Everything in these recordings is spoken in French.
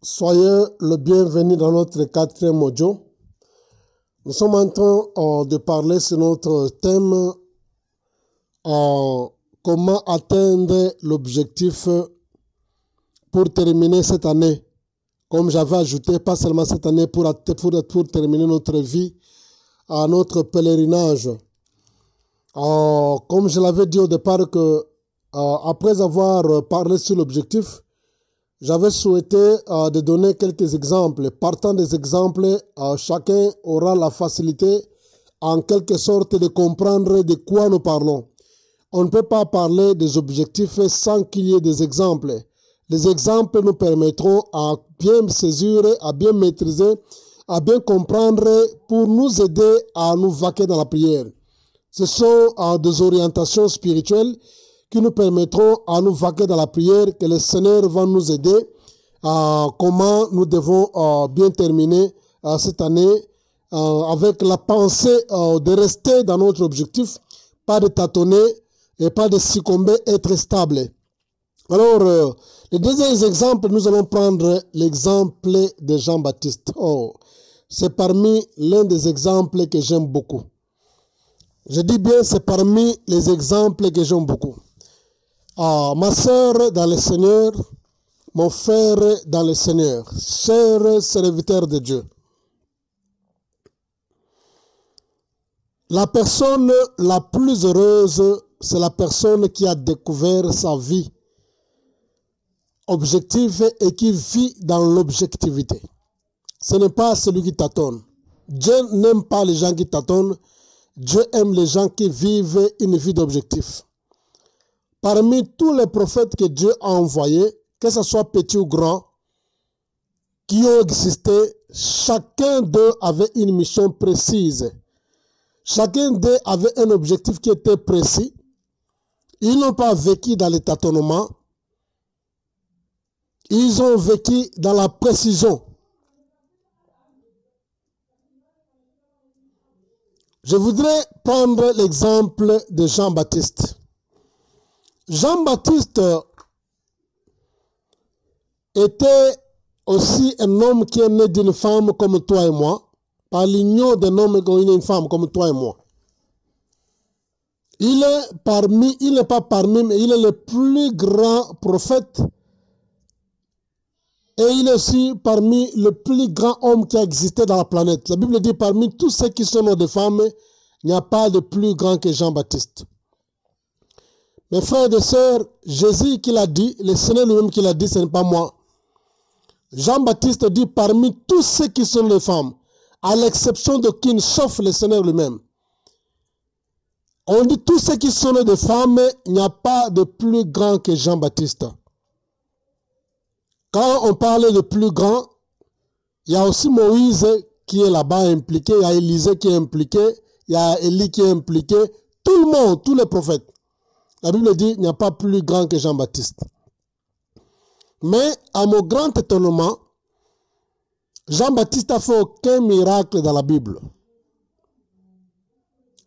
Soyez le bienvenu dans notre quatrième audio. Nous sommes en train de parler sur notre thème comment atteindre l'objectif pour terminer cette année. Comme j'avais ajouté, pas seulement cette année, pour terminer notre vie, notre pèlerinage. Comme je l'avais dit au départ que après avoir parlé sur l'objectif, j'avais souhaité de donner quelques exemples. Partant des exemples, chacun aura la facilité en quelque sorte de comprendre de quoi nous parlons. On ne peut pas parler des objectifs sans qu'il y ait des exemples. Les exemples nous permettront à bien saisir, à bien maîtriser, à bien comprendre pour nous aider à nous vaquer dans la prière. Ce sont des orientations spirituelles qui nous permettront à nous vaquer dans la prière, que le Seigneur va nous aider à comment nous devons bien terminer cette année avec la pensée de rester dans notre objectif, pas de tâtonner et pas de succomber, être stable. Alors, le deuxième exemple, nous allons prendre l'exemple de Jean-Baptiste. C'est parmi l'un des exemples que j'aime beaucoup. Je dis bien, c'est parmi les exemples que j'aime beaucoup. Ma sœur dans le Seigneur, mon frère dans le Seigneur, chers serviteurs de Dieu. La personne la plus heureuse, c'est la personne qui a découvert sa vie objective et qui vit dans l'objectivité. Ce n'est pas celui qui tâtonne. Dieu n'aime pas les gens qui tâtonnent. Dieu aime les gens qui vivent une vie d'objectif. Parmi tous les prophètes que Dieu a envoyés, que ce soit petit ou grand, qui ont existé, chacun d'eux avait une mission précise. Chacun d'eux avait un objectif qui était précis. Ils n'ont pas vécu dans les tâtonnements. Ils ont vécu dans la précision. Je voudrais prendre l'exemple de Jean-Baptiste. Jean-Baptiste était aussi un homme qui est né d'une femme comme toi et moi, par l'union d'un homme et d'une femme comme toi et moi. Il n'est pas parmi, mais il est le plus grand prophète et il est aussi parmi le plus grand homme qui a existé dans la planète. La Bible dit parmi tous ceux qui sont nés de femmes, il n'y a pas de plus grand que Jean-Baptiste. Mes frères et sœurs, Jésus qui l'a dit, le Seigneur lui-même qui l'a dit, ce n'est pas moi. Jean-Baptiste dit parmi tous ceux qui sont les femmes, à l'exception d'aucune, sauf le Seigneur lui-même. On dit tous ceux qui sont des femmes, il n'y a pas de plus grand que Jean-Baptiste. Quand on parle de plus grand, il y a aussi Moïse qui est là-bas impliqué, il y a Élisée qui est impliqué, il y a Élie qui est impliqué, tout le monde, tous les prophètes. La Bible dit qu'il n'y a pas plus grand que Jean-Baptiste. Mais à mon grand étonnement, Jean-Baptiste n'a fait aucun miracle dans la Bible.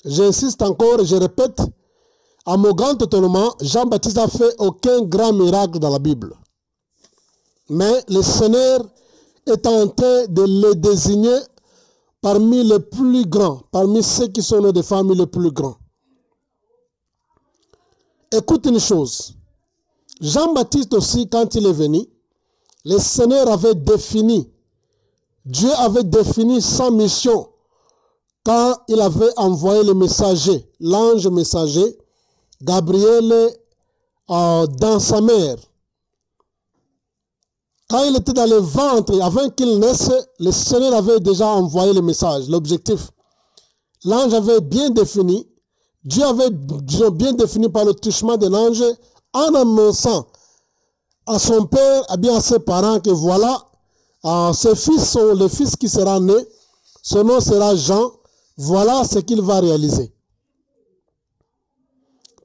J'insiste encore, je répète, à mon grand étonnement, Jean-Baptiste n'a fait aucun grand miracle dans la Bible. Mais le Seigneur est en train de le désigner parmi les plus grands, parmi ceux qui sont des familles les plus grands. Écoute une chose. Jean-Baptiste aussi, quand il est venu, le Seigneur avait défini, Dieu avait défini sa mission quand il avait envoyé le messager, l'ange messager, Gabriel, dans sa mère. Quand il était dans le ventre, avant qu'il naisse, le Seigneur avait déjà envoyé le message, l'objectif. L'ange avait bien défini, Dieu avait bien défini par le touchement de l'ange, en annonçant à son père, et bien à ses parents, que voilà, ses fils sont le fils qui sera né, son nom sera Jean, voilà ce qu'il va réaliser.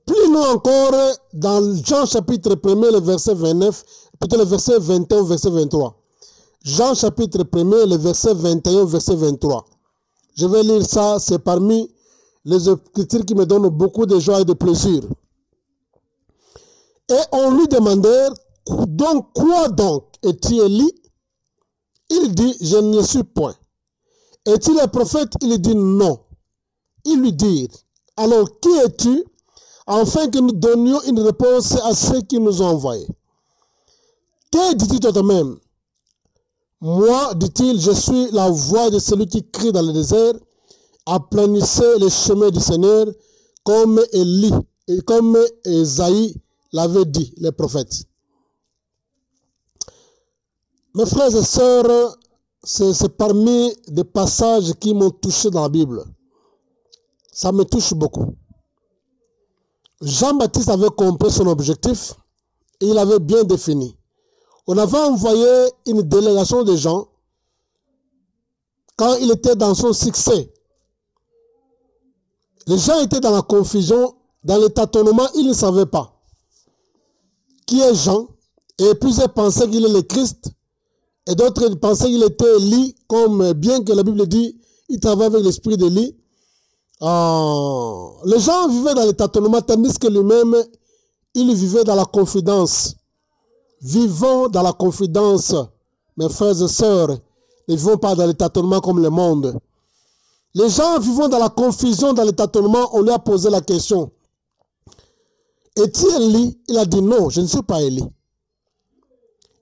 Plus nous encore, dans Jean chapitre 1er, le verset 29, plutôt le verset 21, verset 23. Jean chapitre 1er, le verset 21, verset 23. Je vais lire ça, c'est parmi les écritures qui me donnent beaucoup de joie et de plaisir. Et on lui demandait, donc, quoi donc? Es-tu Élie? Il dit, je ne le suis point. Est-il un prophète? Il dit non. Ils lui dirent, alors qui es-tu? Afin que nous donnions une réponse à ceux qui nous ont envoyés. Que dit-il toi-même? Moi, dit-il, je suis la voix de celui qui crie dans le désert, aplanissez les chemins du Seigneur, comme Élie et comme Esaïe l'avait dit, les prophètes. Mes frères et sœurs, c'est parmi des passages qui m'ont touché dans la Bible. Ça me touche beaucoup. Jean-Baptiste avait compris son objectif et il avait bien défini. On avait envoyé une délégation de gens quand il était dans son succès. Les gens étaient dans la confusion, dans le tâtonnement, ils ne savaient pas qui est Jean. Et plusieurs pensaient qu'il est le Christ. Et d'autres pensaient qu'il était Élie, comme bien que la Bible dit, il travaille avec l'esprit d'Élie. Les gens vivaient dans le tâtonnement, tandis que lui-même, il vivait dans la confidence. Vivons dans la confidence, mes frères et sœurs. Ne vivons pas dans le tâtonnement comme le monde. Les gens vivant dans la confusion, dans le tâtonnement, on lui a posé la question. Es-tu Élie? Il a dit non, je ne suis pas Élie.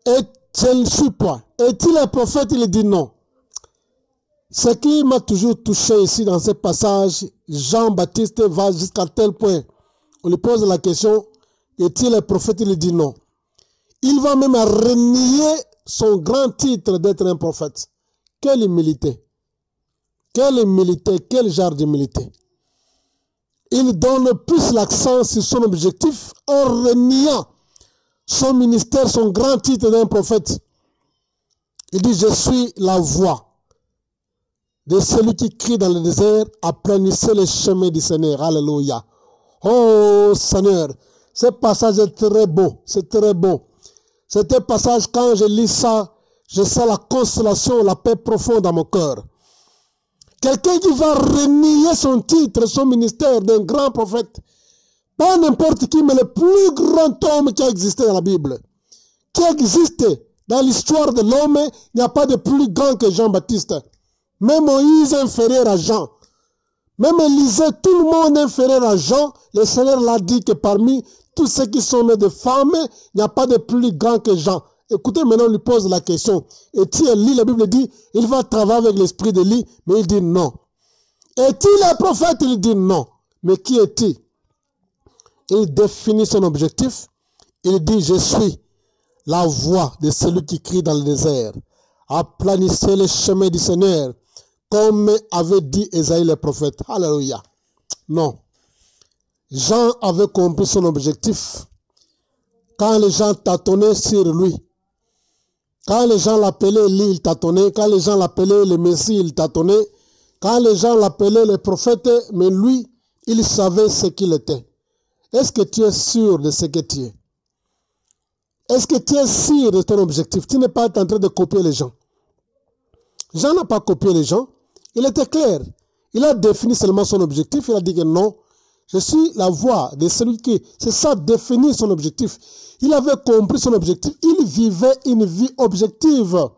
Et je ne suis pas. Est-il un prophète? Il a dit non. Ce qui m'a toujours touché ici dans ce passage, Jean-Baptiste va jusqu'à tel point. On lui pose la question, est-il un prophète? Il dit non. Il va même renier son grand titre d'être un prophète. Quelle humilité! Quelle humilité! Quel genre d'humilité! Il donne plus l'accent sur son objectif en reniant son ministère, son grand titre d'un prophète. Il dit, je suis la voix de celui qui crie dans le désert, aplanissez les chemins du Seigneur. Alléluia. Oh Seigneur, ce passage est très beau, c'est très beau. C'est un passage, quand je lis ça, je sens la consolation, la paix profonde dans mon cœur. Quelqu'un qui va renier son titre, son ministère d'un grand prophète. Pas n'importe qui, mais le plus grand homme qui a existé dans la Bible. Qui existe dans l'histoire de l'homme, il n'y a pas de plus grand que Jean-Baptiste. Même Moïse est inférieur à Jean. Même Élisée, tout le monde est inférieur à Jean. Le Seigneur l'a dit que parmi tous ceux qui sont nés de femmes, il n'y a pas de plus grand que Jean. Écoutez, maintenant, on lui pose la question. Est-il Élie? La Bible dit, il va travailler avec l'esprit d'Élie, mais il dit non. Est-il un prophète? Il dit non. Mais qui est-il? Il définit son objectif. Il dit, je suis la voix de celui qui crie dans le désert. Aplanissez les chemins du Seigneur, comme avait dit Esaïe le prophète. Alléluia. Non. Jean avait compris son objectif. Quand les gens tâtonnaient sur lui, quand les gens l'appelaient Élie, il tâtonnait. Quand les gens l'appelaient le Messie, il tâtonnait. Quand les gens l'appelaient le prophète, mais lui, il savait ce qu'il était. Est-ce que tu es sûr de ce que tu es? Est-ce que tu es sûr de ton objectif? Tu n'es pas en train de copier les gens. Jean n'a pas copié les gens. Il était clair. Il a défini seulement son objectif. Il a dit que non, je suis la voix de celui qui... C'est ça, définir son objectif. Il avait compris son objectif. Il vivait une vie objective.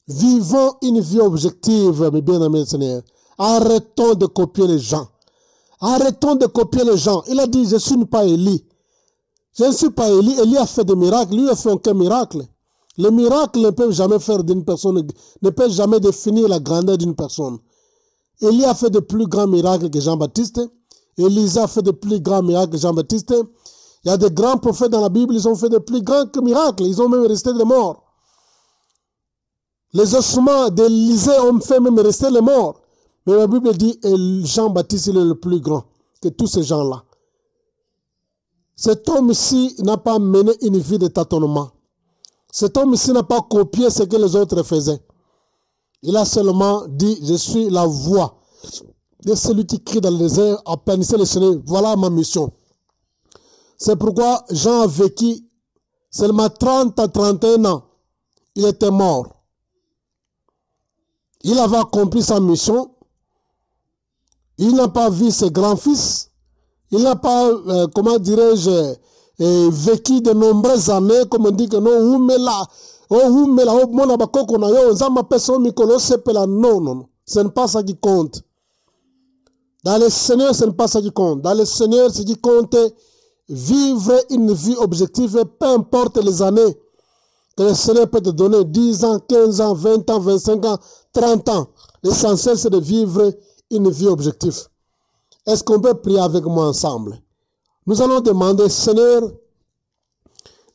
Vivons une vie objective, mes bien-aimés Seigneur. Arrêtons de copier les gens. Arrêtons de copier les gens. Il a dit, je ne suis pas Élie. Je ne suis pas Élie. Élie a fait des miracles. Lui, il a fait aucun miracle. Les miracles ne peuvent jamais faire d'une personne, ne peuvent jamais définir la grandeur d'une personne. Élie a fait de plus grands miracles que Jean-Baptiste. Élisée a fait de plus grands miracles que Jean-Baptiste. Il y a des grands prophètes dans la Bible, ils ont fait de plus grands miracles. Ils ont même resté des morts. Les ossements d'Élisée ont fait même rester les morts. Mais la Bible dit, Jean-Baptiste, il est le plus grand que tous ces gens-là. Cet homme-ci n'a pas mené une vie de tâtonnement. Cet homme-ci n'a pas copié ce que les autres faisaient. Il a seulement dit, je suis la voix de celui qui crie dans le désert, aplanissez le Seigneur. Voilà ma mission. C'est pourquoi Jean a vécu seulement 30 à 31 ans. Il était mort. Il avait accompli sa mission. Il n'a pas vu ses grands-fils. Il n'a pas, comment dirais-je, vécu de nombreuses années, comme on dit que non, Oh, oui, mais là, mon abakoko na yo, zama personne mikolo sepela. Non, non, non. Ce n'est pas ça qui compte. Dans le Seigneur, ce n'est pas ça qui compte. Dans le Seigneur, ce qui compte, vivre une vie objective, peu importe les années que le Seigneur peut te donner, 10 ans, 15 ans, 20 ans, 25 ans, 30 ans. L'essentiel, c'est de vivre une vie objective. Est-ce qu'on peut prier avec moi ensemble? Nous allons demander, Seigneur,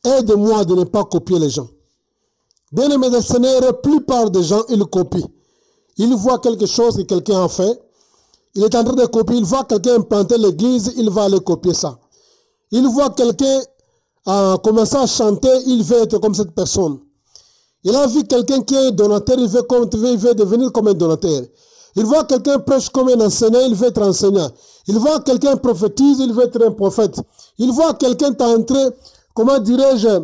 aide-moi de ne pas copier les gens. Bien-aimé le Seigneur, la plupart des gens, ils copient. Ils voient quelque chose que quelqu'un a fait. Il est en train de copier. Il voit quelqu'un implanter l'église, il va aller copier ça. Il voit quelqu'un commencer à chanter, il veut être comme cette personne. Il a vu quelqu'un qui est un donateur, il veut devenir comme un donateur. Il voit quelqu'un prêche comme un enseignant, il veut être enseignant. Il voit quelqu'un prophétise, il veut être un prophète. Il voit quelqu'un entrer, comment dirais-je,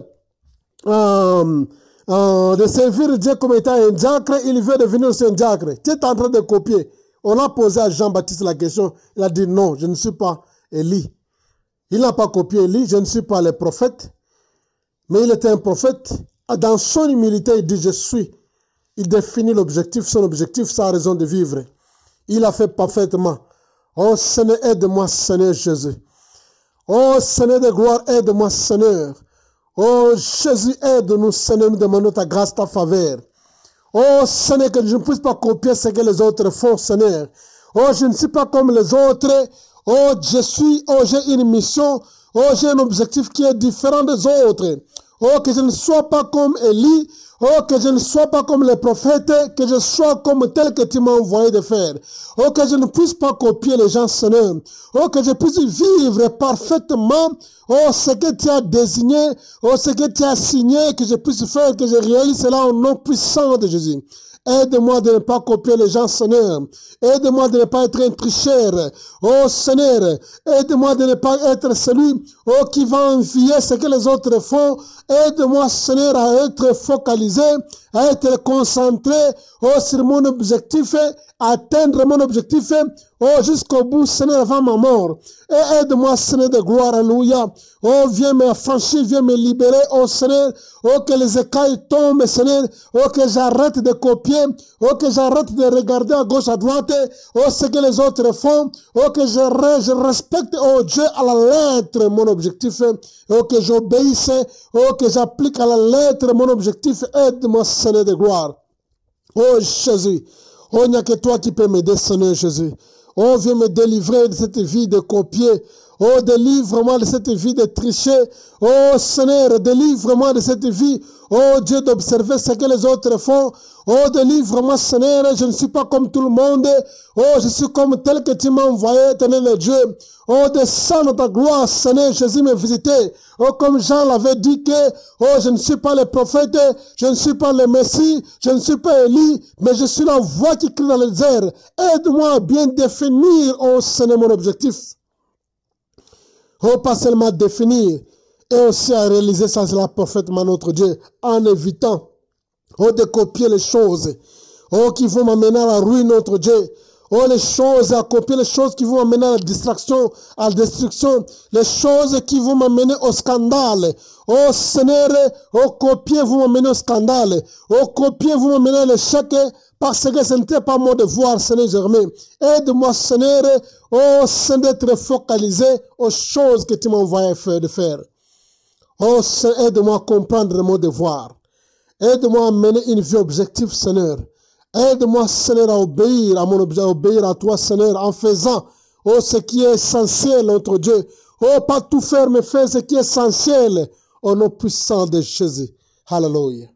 de servir Dieu comme étant un diacre, il veut devenir aussi un diacre. Tu es en train de copier. On a posé à Jean-Baptiste la question, il a dit non, je ne suis pas Élie. Il n'a pas copié Élie, je ne suis pas le prophète, mais il était un prophète. Dans son humilité, il dit je suis. Il définit l'objectif, son objectif, sa raison de vivre. Il a fait parfaitement. Oh Seigneur, aide-moi, Seigneur Jésus. Oh Seigneur de gloire, aide-moi, Seigneur. Oh Jésus, aide-nous, Seigneur, nous demandons ta grâce, ta faveur. Oh Seigneur, que je ne puisse pas copier ce que les autres font, Seigneur. Oh, je ne suis pas comme les autres. Oh, j'ai une mission. Oh, j'ai un objectif qui est différent des autres. Oh, que je ne sois pas comme Élie. Oh, que je ne sois pas comme les prophètes, que je sois comme tel que tu m'as envoyé de faire. Oh, que je ne puisse pas copier les gens, Seigneur. Oh, que je puisse vivre parfaitement, oh, ce que tu as désigné, oh, ce que tu as signé, que je puisse faire, que je réalise cela au nom puissant de Jésus. Aide-moi de ne pas copier les gens, Seigneur. Aide-moi de ne pas être un tricheur. Oh Seigneur, aide-moi de ne pas être celui qui va envier ce que les autres font. Aide-moi, Seigneur, à être focalisé, à être concentré sur mon objectif, à atteindre mon objectif jusqu'au bout, Seigneur, avant ma mort. Et aide-moi, Seigneur de gloire, alléluia. Oh, viens me affranchir, viens me libérer, oh Seigneur. Oh, que les écailles tombent, Seigneur. Oh, que j'arrête de copier. Oh, que j'arrête de regarder à gauche, à droite. Oh, ce que les autres font. Oh, que je respecte, oh Dieu, à la lettre mon objectif. Oh, que j'obéisse. Oh, que j'applique à la lettre mon objectif. Aide-moi, Seigneur de gloire. Oh, Jésus. Oh, il n'y a que toi qui peux m'aider, Seigneur Jésus. Oh, viens me délivrer de cette vie de copier. Oh, délivre-moi de cette vie de tricher. Oh, Seigneur, délivre-moi de cette vie. Oh, Dieu, d'observer ce que les autres font. Oh, délivre-moi, Seigneur. Je ne suis pas comme tout le monde. Oh, je suis comme tel que tu m'as envoyé, éternel Dieu. Oh, descends dans ta gloire, Seigneur Jésus, me visiter. Oh, comme Jean l'avait dit que, oh, je ne suis pas le prophète, je ne suis pas le Messie, je ne suis pas Élie, mais je suis la voix qui crie dans le désert. Aide-moi à bien définir, oh Seigneur, mon objectif. Oh, pas seulement à définir, et aussi à réaliser ça, c'est la parfaitement notre Dieu, en évitant, oh, de copier les choses, oh, qui vont m'amener à la ruine, notre Dieu. Oh, les choses, à copier les choses qui vont m'amener à la distraction, à la destruction, les choses qui vont m'amener au scandale. Oh, Seigneur, oh, copier vous m'amener au scandale. Oh, copier vous m'amener à l'échec, parce que ce n'était pas mon devoir, Seigneur Germain. Aide-moi, Seigneur, oh, Seigneur, d'être focalisé aux choses que tu m'as envoyé de faire. Oh, Seigneur, aide-moi à comprendre mon devoir. Aide-moi à mener une vie objective, Seigneur. Aide-moi, Seigneur, à obéir à mon objet, à obéir à toi, Seigneur, en faisant, oh, ce qui est essentiel, notre Dieu. Oh, pas tout faire, mais faire ce qui est essentiel, au nom puissant de Jésus. Hallelujah.